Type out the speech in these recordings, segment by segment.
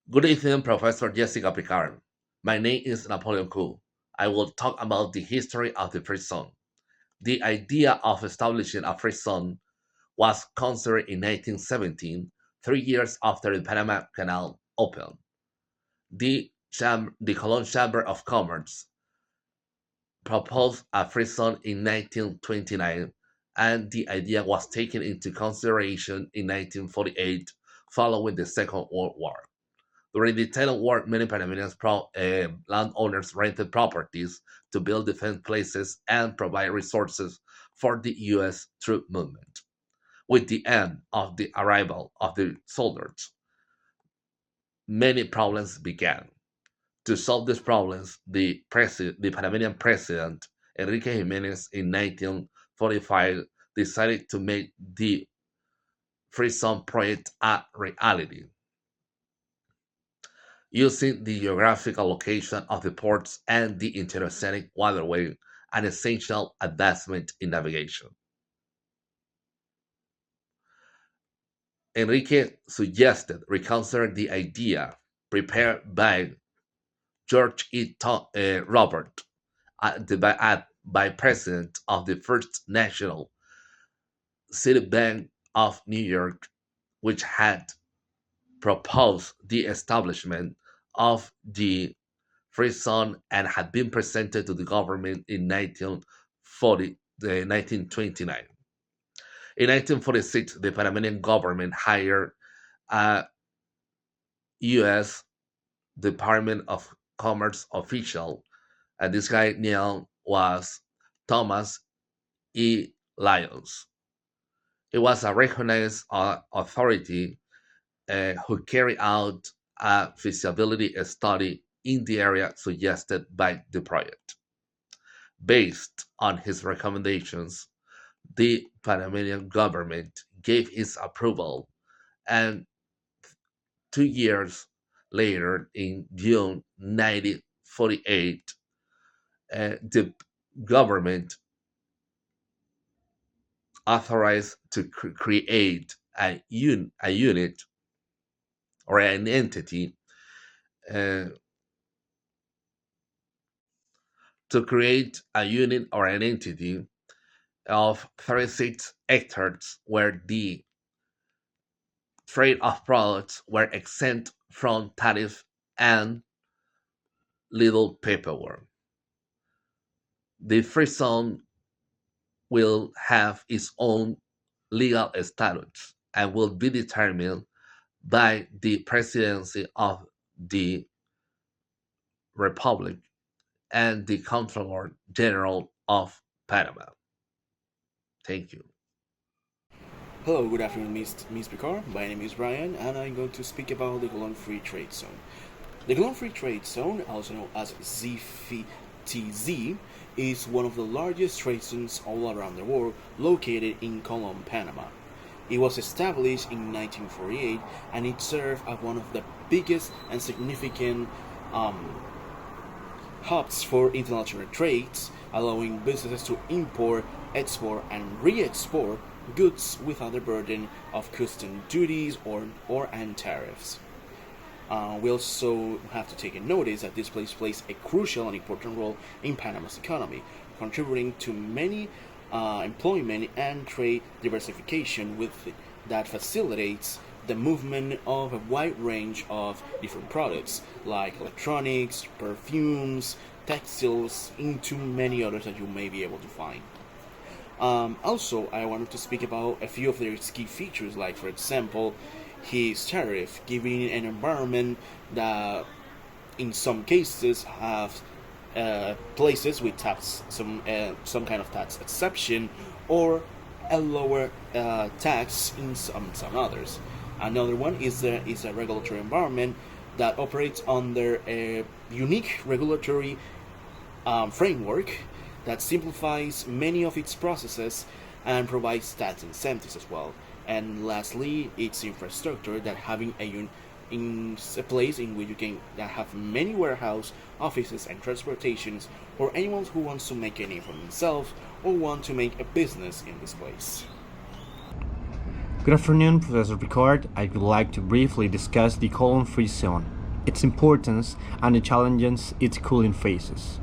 Good evening, Professor Jessica Picard. My name is Napoleon. I will talk about the history of the free zone. The idea of establishing a free zone was considered in 1917, 3 years after the Panama Canal opened. The Cologne Chamber of Commerce proposed a free zone in 1929, and the idea was taken into consideration in 1948 following the Second World War. During the Thailand War, many Panamanian landowners rented properties to build defense places and provide resources for the U.S. troop movement. With the end of the arrival of the soldiers, many problems began. To solve these problems, the Panamanian president Enrique Jimenez in 1945 decided to make the Free Zone project a reality. Using the geographical location of the ports and the interoceanic waterway, an essential advancement in navigation. Enrique suggested reconsider the idea prepared by George Robert, by president of the First National City Bank of New York, which had proposed the establishment of the Free Zone and had been presented to the government in 1929. In 1946, the Panamanian government hired a U.S. Department of Commerce official, and this guy name was Thomas E. Lyons. He was a recognized authority who carried out a feasibility study in the area suggested by the project. Based on his recommendations, the Panamanian government gave its approval, and 2 years later, in June 1948, the government authorized to create a unit or an entity uh, to create a unit or an entity of 36 hectares where the trade of products were exempt from tariff and little paperwork. The free zone will have its own legal status and will be determined by the presidency of the republic and the Comptroller General of Panama. Thank you. Hello, good afternoon, Miss Picard. My name is Bryan, and I'm going to speak about the Cologne Free Trade Zone. The Cologne Free Trade Zone, also known as ZFTZ, is one of the largest trade zones all around the world, located in Cologne, Panama. It was established in 1948, and it served as one of the biggest and significant um, hubs for international trades, allowing businesses to import, export, and re-export goods without the burden of custom duties or and tariffs. We also have to take a notice that this place plays a crucial and important role in Panama's economy, contributing to many employment and trade diversification that facilitates the movement of a wide range of different products like electronics, perfumes, textiles, into many others that you may be able to find. Also, I wanted to speak about a few of their key features, like, for example, his tariff, giving an environment that, in some cases, have places with some kind of tax exception, or a lower tax in some others. Another one is a regulatory environment that operates under a unique regulatory framework that simplifies many of its processes and provides tax incentives as well. And lastly, its infrastructure that having in a place in which you can that have many warehouse, offices, and transportations for anyone who wants to make a name for themselves or want to make a business in this place. Good afternoon, Professor Picard. I would like to briefly discuss the colon free zone. its importance, and the challenges it currently faces.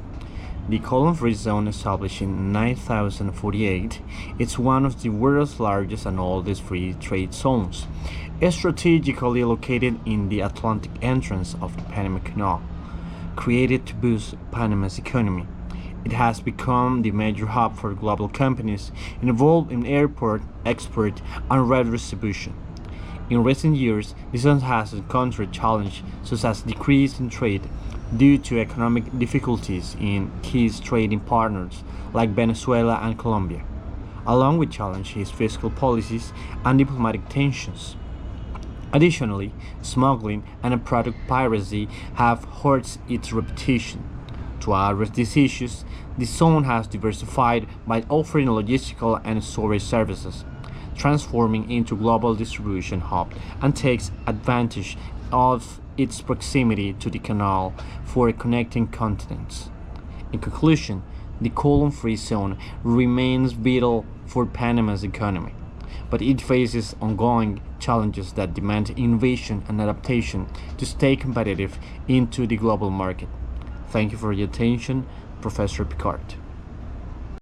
The colon-free zone, established in 9048, is one of the world's largest and oldest free trade zones. It's strategically located in the Atlantic entrance of the Panama Canal, created to boost Panama's economy. It has become the major hub for global companies involved in airport, export, and rail distribution. In recent years, the zone has encountered challenges such as decrease in trade due to economic difficulties in key trading partners like Venezuela and Colombia, along with challenges fiscal policies and diplomatic tensions. Additionally, smuggling and product piracy have hurt its reputation. To address these issues, the zone has diversified by offering logistical and storage services, transforming into global distribution hub and takes advantage of its proximity to the canal for connecting continents. In conclusion, the colon-free zone remains vital for Panama's economy, but it faces ongoing challenges that demand innovation and adaptation to stay competitive into the global market. Thank you for your attention, Professor Picard.